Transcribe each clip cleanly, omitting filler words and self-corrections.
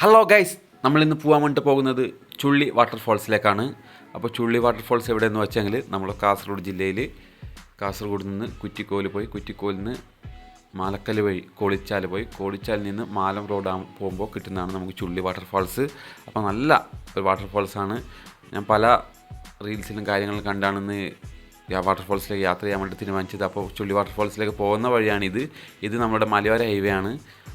Hello guys, നമ്മളിന്ന് പോകാൻ വേണ്ടിയിട്ട് പോകുന്നത് ചുള്ളി വാട്ടർഫോൾസിലേക്കാണ്. അപ്പോൾ ചുള്ളി വാട്ടർഫോൾസ് എവിടെയെന്ന് വെച്ചെങ്കിൽ നമ്മൾ കാസർഗോഡ് ജില്ലയിൽ കാസർഗോഡ് നിന്ന് കുറ്റിക്കോല് പോയി, കുറ്റിക്കോലിൽ നിന്ന് മാലക്കല്ല് വഴി കോളിച്ചാൽ പോയി, കോളിച്ചാലിൽ നിന്ന് മാലം റോഡ് പോകുമ്പോൾ കിട്ടുന്നതാണ് നമുക്ക് ചുള്ളി വാട്ടർഫോൾസ്. അപ്പോൾ നല്ല ഒരു വാട്ടർഫോൾസാണ്. ഞാൻ പല റീൽസിലും കാര്യങ്ങളും കണ്ടാണെന്ന് വാട്ടർഫോൾസിലേക്ക് യാത്ര ചെയ്യാൻ വേണ്ടി തീരുമാനിച്ചത്. അപ്പോൾ ചുള്ളി വാട്ടർഫോൾസിലേക്ക് പോകുന്ന വഴിയാണിത്. ഇത് നമ്മുടെ മലയോര ഹൈവേ ആണ്.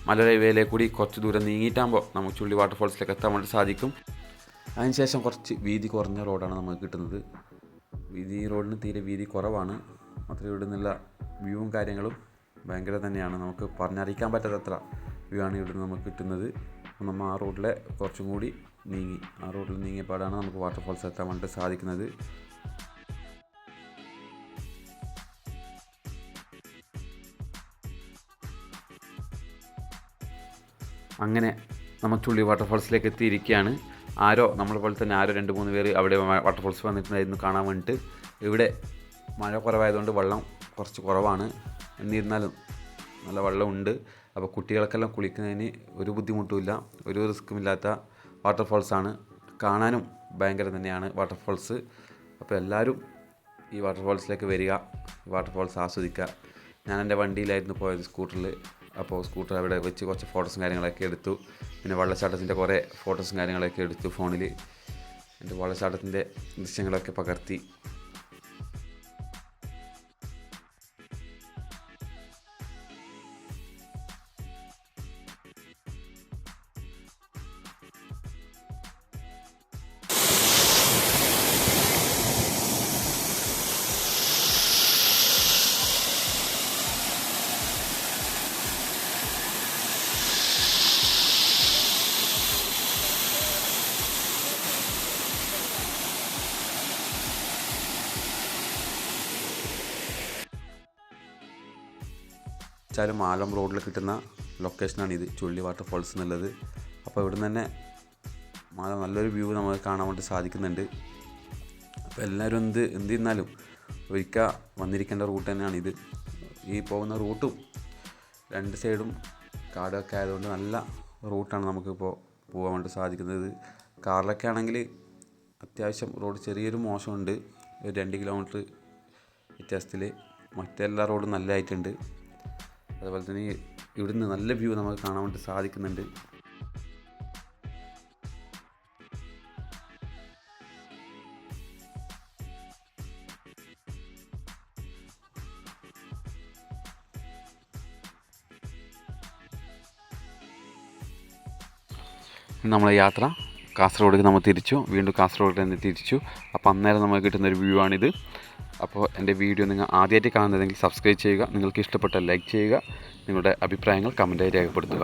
മലയോര ഹൈവേയിലേക്ക് കൂടി കുറച്ച് ദൂരം നീങ്ങിയിട്ടാകുമ്പോൾ നമുക്ക് ചുള്ളി വാട്ടർഫോൾസിലേക്ക് എത്താൻ വേണ്ടി സാധിക്കും. അതിനുശേഷം കുറച്ച് വീതി കുറഞ്ഞ റോഡാണ് നമുക്ക് കിട്ടുന്നത്. ഈ റോഡിന് തീരെ വീതി കുറവാണ്. മാത്രമേ ഇവിടെ നിന്നുള്ള വ്യൂവും കാര്യങ്ങളും ഭയങ്കര തന്നെയാണ്. നമുക്ക് പറഞ്ഞറിയിക്കാൻ പറ്റാത്തത്ര വ്യൂ ആണ് ഇവിടെ നിന്ന് നമുക്ക് കിട്ടുന്നത്. നമ്മൾ ആ റോഡിലെ കുറച്ചും കൂടി നീങ്ങി, ആ റോഡിൽ നീങ്ങിയപ്പാടാണ് നമുക്ക് വാട്ടർഫോൾസ് എത്താൻ വേണ്ടി സാധിക്കുന്നത്. അങ്ങനെ നമ്മൾ ചുള്ളി വാട്ടർഫോൾസിലേക്ക് എത്തിയിരിക്കുകയാണ്. നമ്മളെ പോലെ തന്നെ 2-3 പേര് അവിടെ വാട്ടർഫോൾസ് വന്നിട്ടുണ്ടായിരുന്നു കാണാൻ വേണ്ടിയിട്ട്. ഇവിടെ മഴ കുറവായതുകൊണ്ട് വെള്ളം കുറച്ച് കുറവാണ്. എന്നിരുന്നാലും നല്ല വെള്ളമുണ്ട്. അപ്പോൾ കുട്ടികൾക്കെല്ലാം കുളിക്കുന്നതിന് ഒരു ബുദ്ധിമുട്ടുമില്ല, ഒരു റിസ്ക്കുമില്ലാത്ത വാട്ടർഫോൾസാണ്. കാണാനും ഭയങ്കര തന്നെയാണ് വാട്ടർഫോൾസ്. അപ്പോൾ എല്ലാവരും ഈ വാട്ടർഫോൾസിലേക്ക് വരിക, വാട്ടർഫോൾസ് ആസ്വദിക്കുക. ഞാൻ എൻ്റെ വണ്ടിയിലായിരുന്നു പോയത്, സ്കൂട്ടറിൽ. അപ്പോൾ സ്കൂട്ടർ അവിടെ വെച്ച് കുറച്ച് ഫോട്ടോസും കാര്യങ്ങളൊക്കെ എടുത്തു. പിന്നെ വെള്ളച്ചാട്ടത്തിൻ്റെ കുറേ ഫോട്ടോസും കാര്യങ്ങളൊക്കെ എടുത്തു ഫോണിൽ. എൻ്റെ വെള്ളച്ചാട്ടത്തിൻ്റെ ദൃശ്യങ്ങളൊക്കെ പകർത്തി. മാലം റോഡിൽ കിട്ടുന്ന ലൊക്കേഷനാണിത്, ചുള്ളി വാട്ടർഫോൾസ് എന്നുള്ളത്. അപ്പോൾ ഇവിടെ നിന്ന് തന്നെ നല്ലൊരു വ്യൂ നമുക്ക് കാണാൻ വേണ്ടി സാധിക്കുന്നുണ്ട്. അപ്പോൾ എല്ലാവരും എന്തിരുന്നാലും ഒരിക്കൽ വന്നിരിക്കേണ്ട റൂട്ട് തന്നെയാണിത്. ഈ പോകുന്ന റൂട്ടും 2 സൈഡും കാടൊക്കെ ആയതുകൊണ്ട് നല്ല റൂട്ടാണ് നമുക്കിപ്പോൾ പോകാൻ വേണ്ടി സാധിക്കുന്നത്. കാറിലൊക്കെ ആണെങ്കിൽ അത്യാവശ്യം റോഡ് ചെറിയൊരു മോശമുണ്ട്, 2 കിലോമീറ്റർ വ്യത്യാസത്തിൽ. മറ്റെല്ലാ റോഡും നല്ലതായിട്ടുണ്ട്. അതുപോലെ തന്നെ ഇവിടുന്ന് നല്ല വ്യൂ നമുക്ക് കാണാൻ വേണ്ടി സാധിക്കുന്നുണ്ട്. നമ്മളെ യാത്ര കാസർഗോഡേക്ക് നമ്മൾ വീണ്ടും കാസർഗോഡ് തന്നെ തിരിച്ചു. അപ്പോൾ അന്നേരം നമുക്ക് കിട്ടുന്നൊരു വ്യൂ ആണിത്. അപ്പോൾ എൻ്റെ വീഡിയോ നിങ്ങൾ ആദ്യമായിട്ട് കാണുന്നതെങ്കിൽ സബ്സ്ക്രൈബ് ചെയ്യുക, നിങ്ങൾക്ക് ഇഷ്ടപ്പെട്ടാൽ ലൈക്ക് ചെയ്യുക, നിങ്ങളുടെ അഭിപ്രായങ്ങൾ കമൻറ്റായി രേഖപ്പെടുത്തുക.